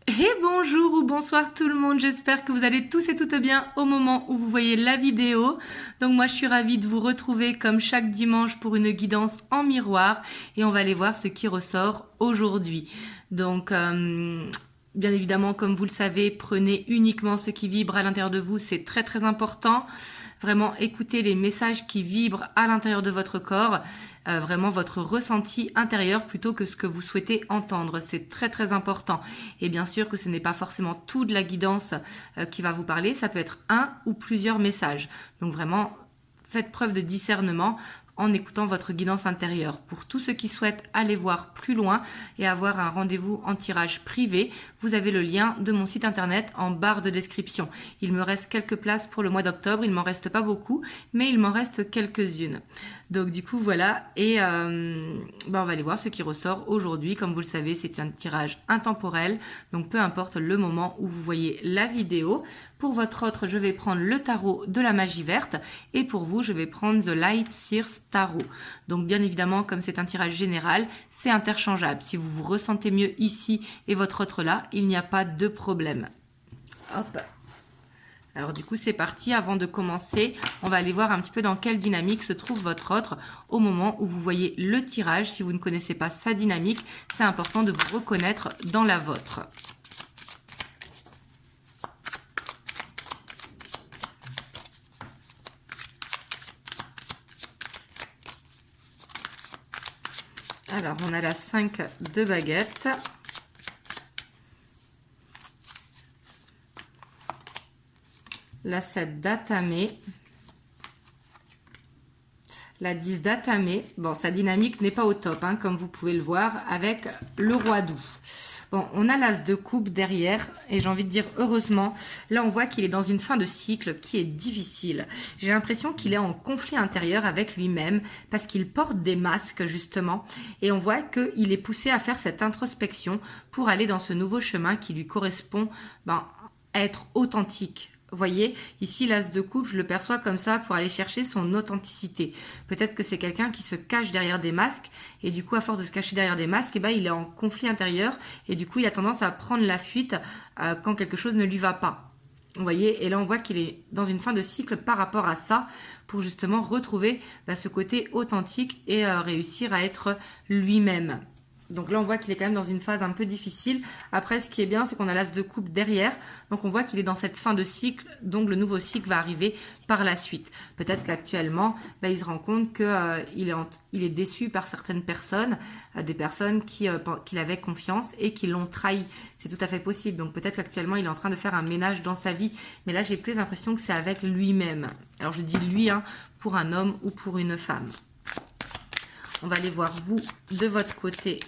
Et bonjour ou bonsoir tout le monde, j'espère que vous allez tous et toutes bien au moment où vous voyez la vidéo. Donc moi je suis ravie de vous retrouver comme chaque dimanche pour une guidance en miroir et on va aller voir ce qui ressort aujourd'hui. Donc bien évidemment comme vous le savez, prenez uniquement ce qui vibre à l'intérieur de vous, c'est très très important. Vraiment écoutez les messages qui vibrent à l'intérieur de votre corps, vraiment votre ressenti intérieur plutôt que ce que vous souhaitez entendre. C'est très très important. Et bien sûr que ce n'est pas forcément tout de la guidance qui va vous parler, ça peut être un ou plusieurs messages. Donc vraiment, faites preuve de discernement en écoutant votre guidance intérieure. Pour tous ceux qui souhaitent aller voir plus loin et avoir un rendez-vous en tirage privé, vous avez le lien de mon site internet en barre de description. Il me reste quelques places pour le mois d'octobre, il m'en reste pas beaucoup, mais il m'en reste quelques-unes. Donc du coup voilà, et on va aller voir ce qui ressort aujourd'hui. Comme vous le savez, c'est un tirage intemporel, donc peu importe le moment où vous voyez la vidéo. Pour votre autre, je vais prendre le tarot de la magie verte, et pour vous, je vais prendre The Light Seers Tarot. Donc bien évidemment, comme c'est un tirage général, c'est interchangeable. Si vous vous ressentez mieux ici et votre autre là, il n'y a pas de problème. Hop. Alors du coup, c'est parti. Avant de commencer, on va aller voir un petit peu dans quelle dynamique se trouve votre autre au moment où vous voyez le tirage. Si vous ne connaissez pas sa dynamique, c'est important de vous reconnaître dans la vôtre. Alors, on a la 5 de baguettes. La 7 d'atamé. La 10 d'atamé. Bon, sa dynamique n'est pas au top, hein, comme vous pouvez le voir, avec le roi doux. Bon, on a l'as de coupe derrière, et j'ai envie de dire heureusement. Là, on voit qu'il est dans une fin de cycle qui est difficile. J'ai l'impression qu'il est en conflit intérieur avec lui-même, parce qu'il porte des masques, justement. Et on voit qu'il est poussé à faire cette introspection pour aller dans ce nouveau chemin qui lui correspond à être authentique. Vous voyez, ici, l'as de coupe, je le perçois comme ça pour aller chercher son authenticité. Peut-être que c'est quelqu'un qui se cache derrière des masques et du coup, à force de se cacher derrière des masques, il est en conflit intérieur et du coup, il a tendance à prendre la fuite quand quelque chose ne lui va pas. Vous voyez, et là, on voit qu'il est dans une fin de cycle par rapport à ça pour justement retrouver ce côté authentique et réussir à être lui-même. Donc là, on voit qu'il est quand même dans une phase un peu difficile. Après, ce qui est bien, c'est qu'on a l'as de coupe derrière. Donc, on voit qu'il est dans cette fin de cycle. Donc, le nouveau cycle va arriver par la suite. Peut-être qu'actuellement, il se rend compte qu'il est déçu par certaines personnes, des personnes qu'il avait confiance et qui l'ont trahi. C'est tout à fait possible. Donc, peut-être qu'actuellement, il est en train de faire un ménage dans sa vie. Mais là, j'ai plus l'impression que c'est avec lui-même. Alors, je dis lui, pour un homme ou pour une femme. On va aller voir, vous, de votre côté,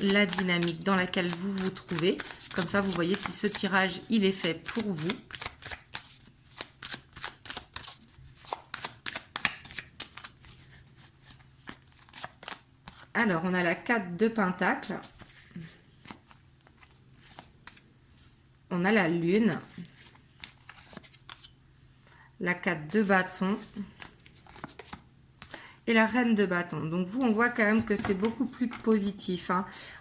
la dynamique dans laquelle vous vous trouvez. Comme ça, vous voyez si ce tirage, il est fait pour vous. Alors, on a la 4 de Pentacle. On a la Lune. La 4 de Bâton. Et la reine de bâton. Donc vous, on voit quand même que c'est beaucoup plus positif.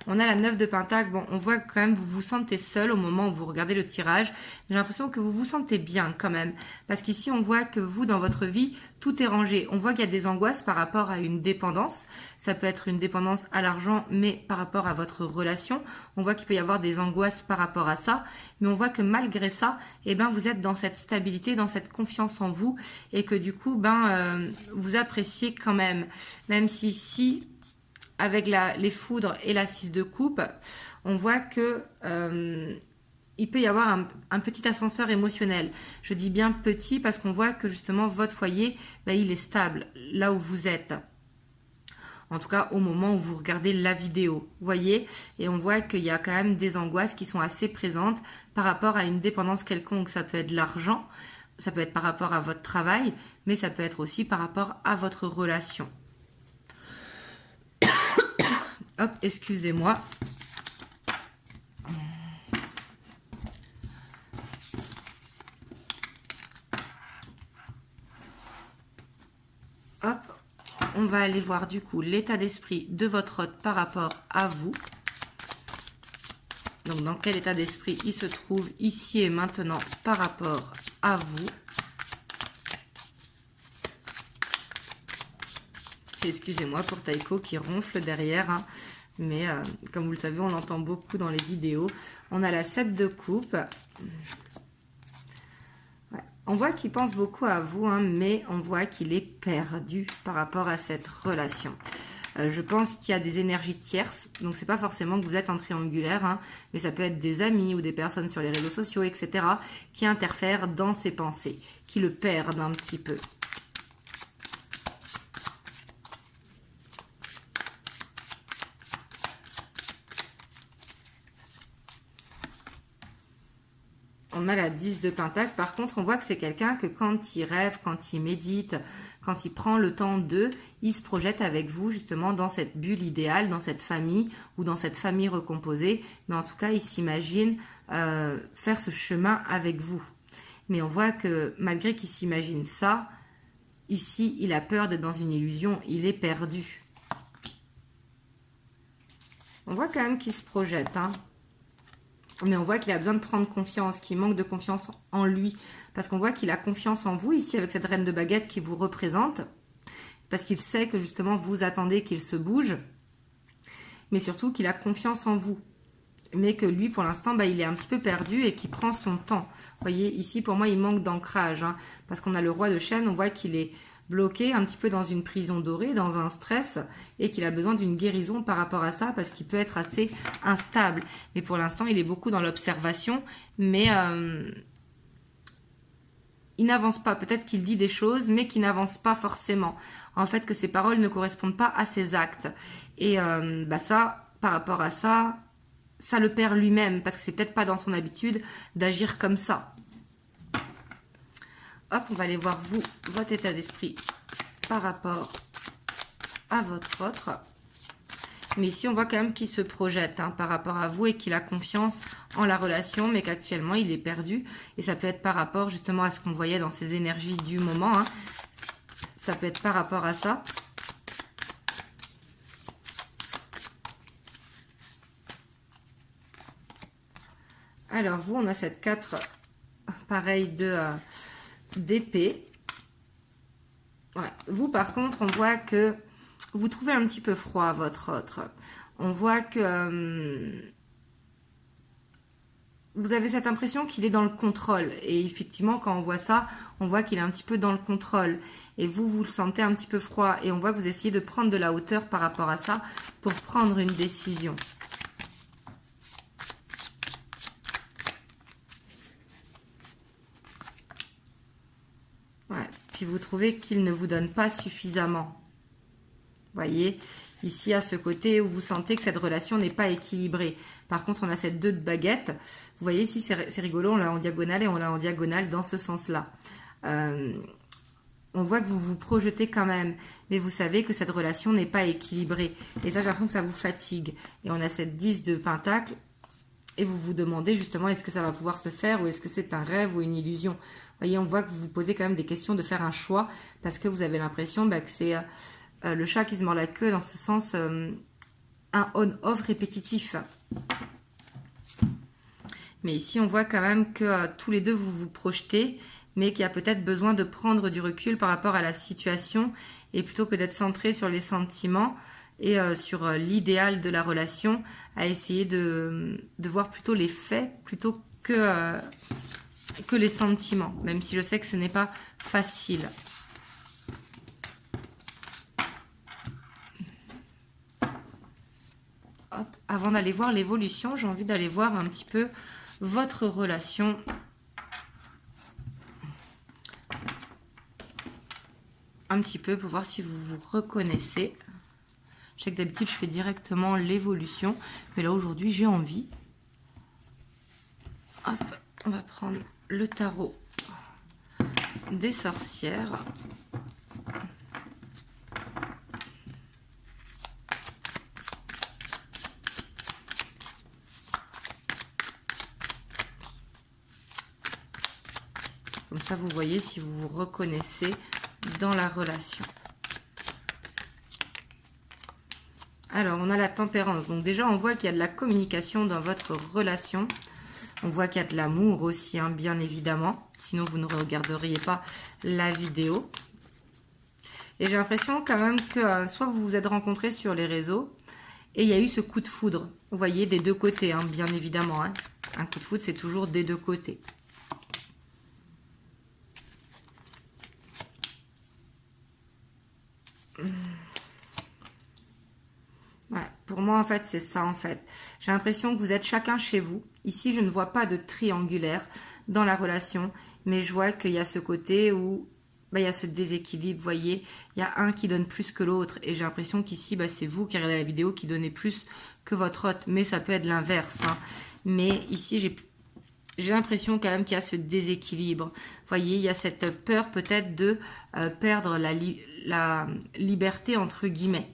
On a la 9 de pentacle. Bon, on voit quand même que vous vous sentez seul au moment où vous regardez le tirage. J'ai l'impression que vous vous sentez bien quand même. Parce qu'ici, on voit que vous, dans votre vie, tout est rangé. On voit qu'il y a des angoisses par rapport à une dépendance. Ça peut être une dépendance à l'argent, mais par rapport à votre relation. On voit qu'il peut y avoir des angoisses par rapport à ça. Mais on voit que malgré ça, vous êtes dans cette stabilité, dans cette confiance en vous. Et que du coup, vous appréciez quand même si ici, avec les foudres et la 6 de coupe, on voit que il peut y avoir un petit ascenseur émotionnel. Je dis bien petit parce qu'on voit que justement votre foyer, il est stable là où vous êtes. En tout cas, au moment où vous regardez la vidéo, vous voyez, et on voit qu'il y a quand même des angoisses qui sont assez présentes par rapport à une dépendance quelconque. Ça peut être l'argent, ça peut être par rapport à votre travail, mais ça peut être aussi par rapport à votre relation. Hop, excusez-moi. Hop, on va aller voir du coup l'état d'esprit de votre hôte par rapport à vous. Donc, dans quel état d'esprit il se trouve ici et maintenant par rapport à vous. Excusez-moi pour Taiko qui ronfle derrière, hein, mais comme vous le savez, on l'entend beaucoup dans les vidéos. On a la 7 de coupe. Ouais. On voit qu'il pense beaucoup à vous, hein, mais on voit qu'il est perdu par rapport à cette relation. Je pense qu'il y a des énergies tierces, donc c'est pas forcément que vous êtes en triangulaire, hein, mais ça peut être des amis ou des personnes sur les réseaux sociaux, etc., qui interfèrent dans ses pensées, qui le perdent un petit peu. On a la 10 de Pentacle. Par contre, on voit que c'est quelqu'un que quand il rêve, quand il médite, quand il prend le temps il se projette avec vous justement dans cette bulle idéale, dans cette famille ou dans cette famille recomposée. Mais en tout cas, il s'imagine faire ce chemin avec vous. Mais on voit que malgré qu'il s'imagine ça, ici, il a peur d'être dans une illusion. Il est perdu. On voit quand même qu'il se projette, hein. Mais on voit qu'il a besoin de prendre confiance, qu'il manque de confiance en lui. Parce qu'on voit qu'il a confiance en vous, ici, avec cette reine de baguette qui vous représente. Parce qu'il sait que, justement, vous attendez qu'il se bouge. Mais surtout qu'il a confiance en vous. Mais que lui, pour l'instant, il est un petit peu perdu et qu'il prend son temps. Vous voyez, ici, pour moi, il manque d'ancrage. Hein, parce qu'on a le roi de chêne, on voit qu'il est bloqué un petit peu dans une prison dorée, dans un stress, et qu'il a besoin d'une guérison par rapport à ça, parce qu'il peut être assez instable. Mais pour l'instant, il est beaucoup dans l'observation, mais il n'avance pas. Peut-être qu'il dit des choses, mais qu'il n'avance pas forcément. En fait, que ses paroles ne correspondent pas à ses actes. Et ça, par rapport à ça, ça le perd lui-même, parce que c'est peut-être pas dans son habitude d'agir comme ça. Hop, on va aller voir vous, votre état d'esprit par rapport à votre autre. Mais ici, on voit quand même qu'il se projette par rapport à vous et qu'il a confiance en la relation, mais qu'actuellement, il est perdu. Et ça peut être par rapport justement à ce qu'on voyait dans ses énergies du moment. Hein. Ça peut être par rapport à ça. Alors, vous, on a cette 4, pareil, d'épée. Ouais. Vous, par contre, on voit que vous trouvez un petit peu froid, votre autre. On voit que vous avez cette impression qu'il est dans le contrôle. Et effectivement, quand on voit ça, on voit qu'il est un petit peu dans le contrôle. Et vous, vous le sentez un petit peu froid. Et on voit que vous essayez de prendre de la hauteur par rapport à ça pour prendre une décision. Ouais. Puis vous trouvez qu'il ne vous donne pas suffisamment. Vous voyez, ici à ce côté où vous sentez que cette relation n'est pas équilibrée. Par contre, on a cette 2 de baguette. Vous voyez ici, c'est rigolo, on l'a en diagonale et on l'a en diagonale dans ce sens-là. On voit que vous vous projetez quand même, mais vous savez que cette relation n'est pas équilibrée. Et ça, j'ai l'impression que ça vous fatigue. Et on a cette 10 de pentacle. Et vous vous demandez justement, est-ce que ça va pouvoir se faire ou est-ce que c'est un rêve ou une illusion? Vous voyez, on voit que vous vous posez quand même des questions de faire un choix parce que vous avez l'impression que c'est le chat qui se mord la queue, dans ce sens, un on-off répétitif. Mais ici, on voit quand même que tous les deux, vous vous projetez, mais qu'il y a peut-être besoin de prendre du recul par rapport à la situation et plutôt que d'être centré sur les sentiments et sur l'idéal de la relation, à essayer de voir plutôt les faits plutôt que les sentiments, même si je sais que ce n'est pas facile. Hop, avant d'aller voir l'évolution, j'ai envie d'aller voir un petit peu votre relation. Un petit peu pour voir si vous vous reconnaissez. Je sais que d'habitude, je fais directement l'évolution. Mais là, aujourd'hui, j'ai envie. Hop, on va prendre le tarot des sorcières. Comme ça, vous voyez si vous vous reconnaissez dans la relation. Alors, on a la tempérance. Donc déjà, on voit qu'il y a de la communication dans votre relation. On voit qu'il y a de l'amour aussi, hein, bien évidemment. Sinon, vous ne regarderiez pas la vidéo. Et j'ai l'impression quand même que soit vous vous êtes rencontrés sur les réseaux et il y a eu ce coup de foudre. Vous voyez, des deux côtés, hein, bien évidemment. Hein. Un coup de foudre, c'est toujours des deux côtés. Ouais, pour moi, en fait, c'est ça, en fait. J'ai l'impression que vous êtes chacun chez vous. Ici, je ne vois pas de triangulaire dans la relation, mais je vois qu'il y a ce côté où il y a ce déséquilibre, vous voyez. Il y a un qui donne plus que l'autre, et j'ai l'impression qu'ici, c'est vous qui regardez la vidéo qui donnez plus que votre hôte, mais ça peut être l'inverse. Hein. Mais ici, j'ai l'impression quand même qu'il y a ce déséquilibre. Vous voyez, il y a cette peur peut-être de perdre la liberté, entre guillemets.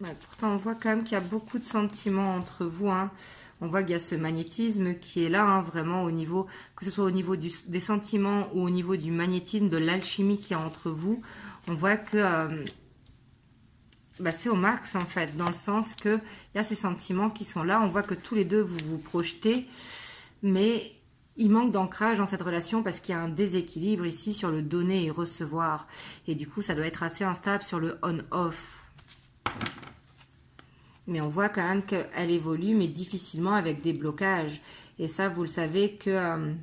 Ouais, pourtant, on voit quand même qu'il y a beaucoup de sentiments entre vous. Hein. On voit qu'il y a ce magnétisme qui est là, hein, vraiment au niveau, que ce soit au niveau des sentiments ou au niveau du magnétisme, de l'alchimie qu'il y a entre vous. On voit que c'est au max, en fait, dans le sens que il y a ces sentiments qui sont là. On voit que tous les deux, vous vous projetez, mais il manque d'ancrage dans cette relation parce qu'il y a un déséquilibre ici sur le donner et recevoir. Et du coup, ça doit être assez instable sur le on-off. Mais on voit quand même qu'elle évolue, mais difficilement avec des blocages. Et ça, vous le savez que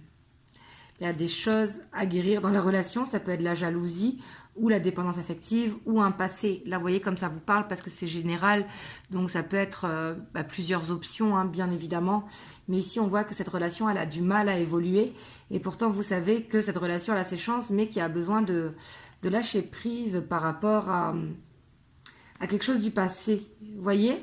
il y a des choses à guérir dans la relation. Ça peut être la jalousie ou la dépendance affective ou un passé. Là, vous voyez comme ça vous parle parce que c'est général. Donc, ça peut être plusieurs options, hein, bien évidemment. Mais ici, on voit que cette relation, elle a du mal à évoluer. Et pourtant, vous savez que cette relation, elle a ses chances, mais qu'il y a besoin de lâcher prise par rapport à quelque chose du passé. Vous voyez ?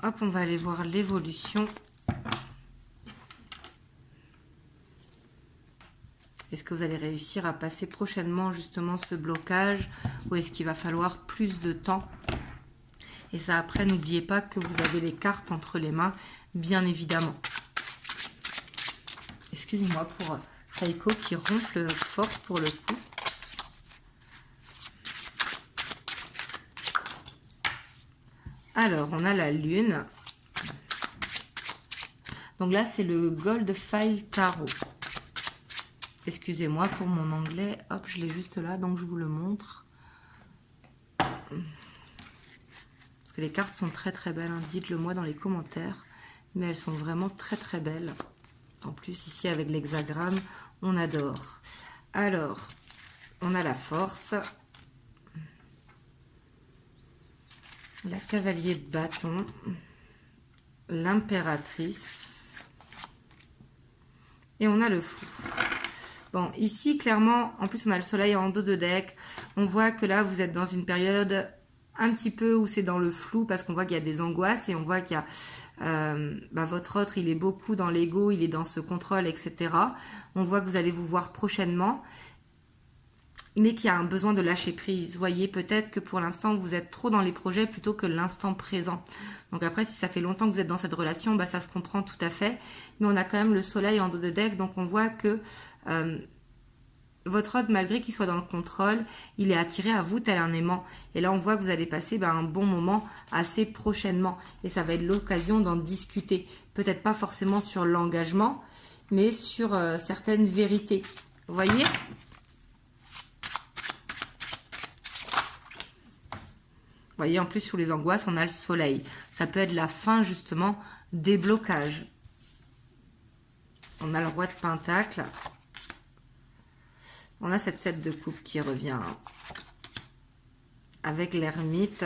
Hop, on va aller voir l'évolution. Est-ce que vous allez réussir à passer prochainement justement ce blocage ou est-ce qu'il va falloir plus de temps? Et ça, après, n'oubliez pas que vous avez les cartes entre les mains, bien évidemment. Excusez-moi pour Taiko qui ronfle fort pour le coup. Alors, on a la lune. Donc là, c'est le Goldfile Tarot. Excusez-moi pour mon anglais. Hop, je l'ai juste là, donc je vous le montre. Parce que les cartes sont très très belles. Hein. Dites-le moi dans les commentaires. Mais elles sont vraiment très très belles. En plus, ici, avec l'hexagramme, on adore. Alors, on a la force. La cavalier de bâton, l'impératrice et on a le fou. Bon, ici, clairement, en plus, on a le soleil en dos de deck. On voit que là, vous êtes dans une période un petit peu où c'est dans le flou parce qu'on voit qu'il y a des angoisses et on voit qu'il y a votre autre, il est beaucoup dans l'ego, il est dans ce contrôle, etc. On voit que vous allez vous voir prochainement. Mais qu'il y a un besoin de lâcher prise. Vous voyez, peut-être que pour l'instant, vous êtes trop dans les projets plutôt que l'instant présent. Donc après, si ça fait longtemps que vous êtes dans cette relation, ça se comprend tout à fait. Mais on a quand même le soleil en dos de deck, donc on voit que votre hôte, malgré qu'il soit dans le contrôle, il est attiré à vous tel un aimant. Et là, on voit que vous allez passer un bon moment assez prochainement. Et ça va être l'occasion d'en discuter. Peut-être pas forcément sur l'engagement, mais sur certaines vérités. Vous voyez ? Vous voyez, en plus, sous les angoisses, on a le soleil. Ça peut être la fin, justement, des blocages. On a le roi de Pentacle. On a cette 7 de coupe qui revient. Avec l'ermite.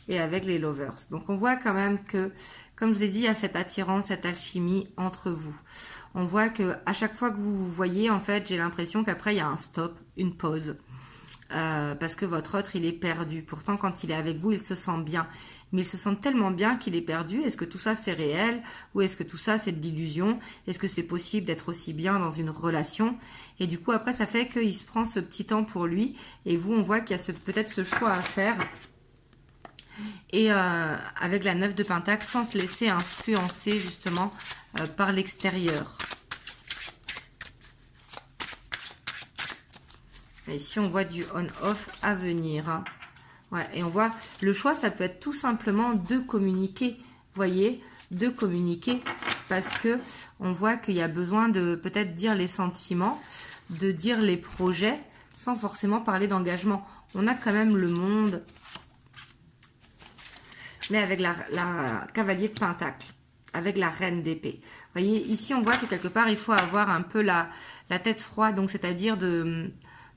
Et avec les lovers. Donc, on voit quand même que, comme je vous ai dit, il y a cette attirance, cette alchimie entre vous. On voit que à chaque fois que vous vous voyez, en fait, j'ai l'impression qu'après, il y a un stop, une pause. parce que votre autre, il est perdu. Pourtant, quand il est avec vous, il se sent bien. Mais il se sent tellement bien qu'il est perdu. Est-ce que tout ça, c'est réel? Ou est-ce que tout ça, c'est de l'illusion? Est-ce que c'est possible d'être aussi bien dans une relation? Et du coup, après, ça fait qu'il se prend ce petit temps pour lui. Et vous, on voit qu'il y a peut-être ce choix à faire. Et avec la 9 de Pentacle, sans se laisser influencer justement par l'extérieur. Et ici, on voit du on-off à venir. Hein. Ouais, et on voit, le choix, ça peut être tout simplement de communiquer. Vous voyez, de communiquer. Parce que on voit qu'il y a besoin de peut-être dire les sentiments, de dire les projets, sans forcément parler d'engagement. On a quand même le monde, mais avec la cavalier de Pentacle, avec la reine d'épée. Vous voyez, ici, on voit que quelque part, il faut avoir un peu la tête froide, donc c'est-à-dire de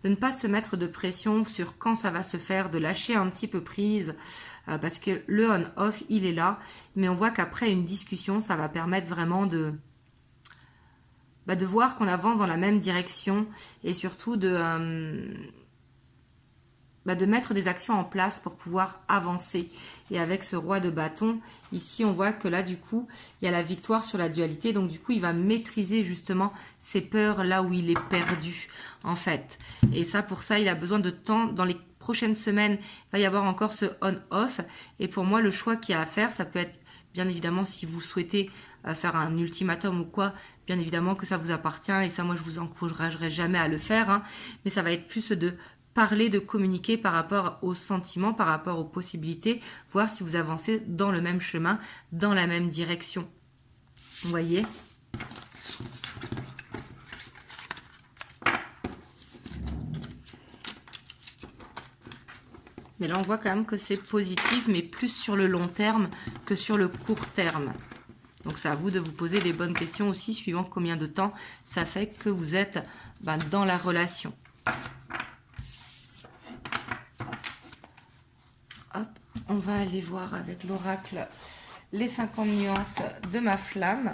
ne pas se mettre de pression sur quand ça va se faire, de lâcher un petit peu prise, parce que le on-off, il est là, mais on voit qu'après une discussion, ça va permettre vraiment de voir qu'on avance dans la même direction, et surtout de mettre des actions en place pour pouvoir avancer. Et avec ce roi de bâton, ici on voit que là du coup, il y a la victoire sur la dualité, donc du coup il va maîtriser justement ses peurs là où il est perdu en fait. Et ça, pour ça, il a besoin de temps. Dans les prochaines semaines, il va y avoir encore ce on-off. Et pour moi, le choix qu'il y a à faire, ça peut être, bien évidemment, si vous souhaitez faire un ultimatum ou quoi, bien évidemment que ça vous appartient, et ça, moi, je vous encouragerai jamais à le faire, hein. Mais ça va être plus de parler, de communiquer par rapport aux sentiments, par rapport aux possibilités, voir si vous avancez dans le même chemin, dans la même direction. Vous voyez ? Mais là, on voit quand même que c'est positif, mais plus sur le long terme que sur le court terme. Donc, c'est à vous de vous poser les bonnes questions aussi, suivant combien de temps ça fait que vous êtes dans la relation. Hop, on va aller voir avec l'oracle les 50 nuances de ma flamme.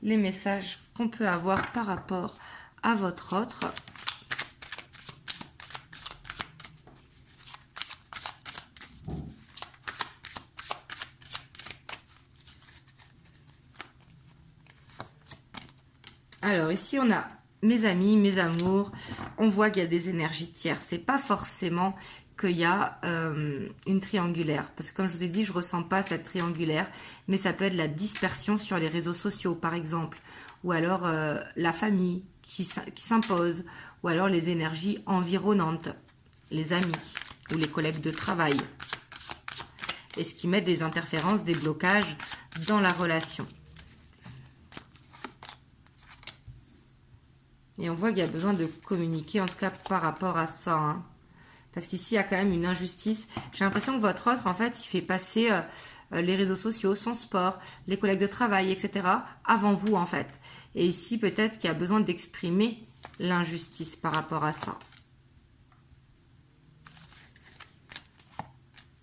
Les messages qu'on peut avoir par rapport à votre autre. Alors ici on a mes amis, mes amours, on voit qu'il y a des énergies tierces. C'est pas forcément qu'il y a une triangulaire. Parce que comme je vous ai dit, je ressens pas cette triangulaire. Mais ça peut être la dispersion sur les réseaux sociaux par exemple. Ou alors la famille qui s'impose. Ou alors les énergies environnantes. Les amis ou les collègues de travail. Et ce qui met des interférences, des blocages dans la relation. Et on voit qu'il y a besoin de communiquer, en tout cas par rapport à ça. Hein. Parce qu'ici, il y a quand même une injustice. J'ai l'impression que votre autre, en fait, il fait passer les réseaux sociaux, son sport, les collègues de travail, etc. avant vous, en fait. Et ici, peut-être qu'il y a besoin d'exprimer l'injustice par rapport à ça.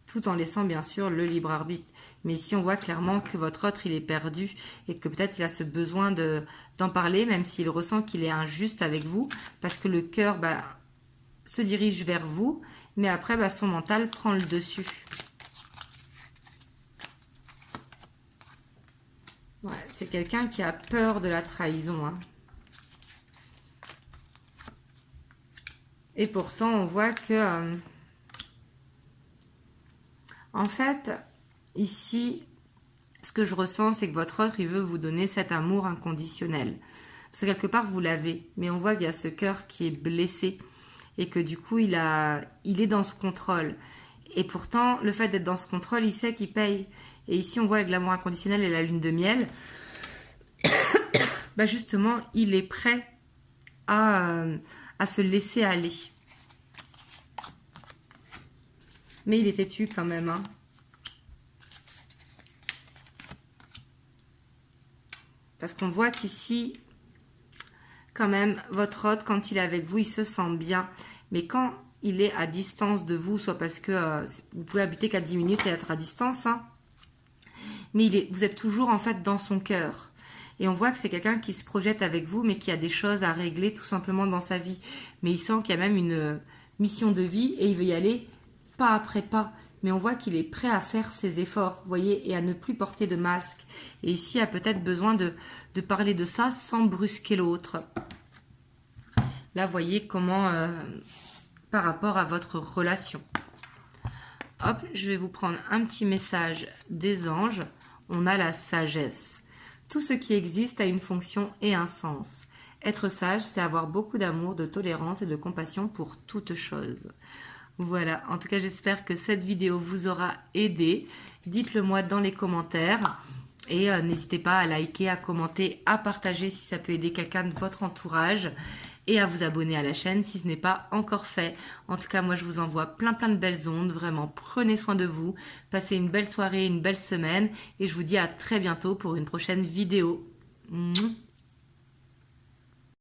Tout en laissant, bien sûr, le libre arbitre. Mais ici, on voit clairement que votre autre, il est perdu et que peut-être il a ce besoin d'en parler, même s'il ressent qu'il est injuste avec vous, parce que le cœur se dirige vers vous, mais après, son mental prend le dessus. Ouais, c'est quelqu'un qui a peur de la trahison. Hein. Et pourtant, on voit que... en fait... ici, ce que je ressens, c'est que votre autre, il veut vous donner cet amour inconditionnel. Parce que quelque part, vous l'avez. Mais on voit qu'il y a ce cœur qui est blessé. Et que du coup, il est dans ce contrôle. Et pourtant, le fait d'être dans ce contrôle, il sait qu'il paye. Et ici, on voit avec l'amour inconditionnel et la lune de miel, justement, il est prêt à se laisser aller. Mais il est têtu quand même, hein. Parce qu'on voit qu'ici, quand même, votre autre, quand il est avec vous, il se sent bien. Mais quand il est à distance de vous, soit parce que vous pouvez habiter qu'à 10 minutes et être à distance, hein, mais vous êtes toujours en fait dans son cœur. Et on voit que c'est quelqu'un qui se projette avec vous, mais qui a des choses à régler tout simplement dans sa vie. Mais il sent qu'il y a même une mission de vie et il veut y aller pas après pas. Mais on voit qu'il est prêt à faire ses efforts, vous voyez, et à ne plus porter de masque. Et ici, il a peut-être besoin de parler de ça sans brusquer l'autre. Là, vous voyez comment, par rapport à votre relation. Hop, je vais vous prendre un petit message des anges. On a la sagesse. Tout ce qui existe a une fonction et un sens. Être sage, c'est avoir beaucoup d'amour, de tolérance et de compassion pour toute chose. Voilà, en tout cas, j'espère que cette vidéo vous aura aidé. Dites-le moi dans les commentaires. Et n'hésitez pas à liker, à commenter, à partager si ça peut aider quelqu'un de votre entourage. Et à vous abonner à la chaîne si ce n'est pas encore fait. En tout cas, moi, je vous envoie plein de belles ondes. Vraiment, prenez soin de vous. Passez une belle soirée, une belle semaine. Et je vous dis à très bientôt pour une prochaine vidéo. Mouah.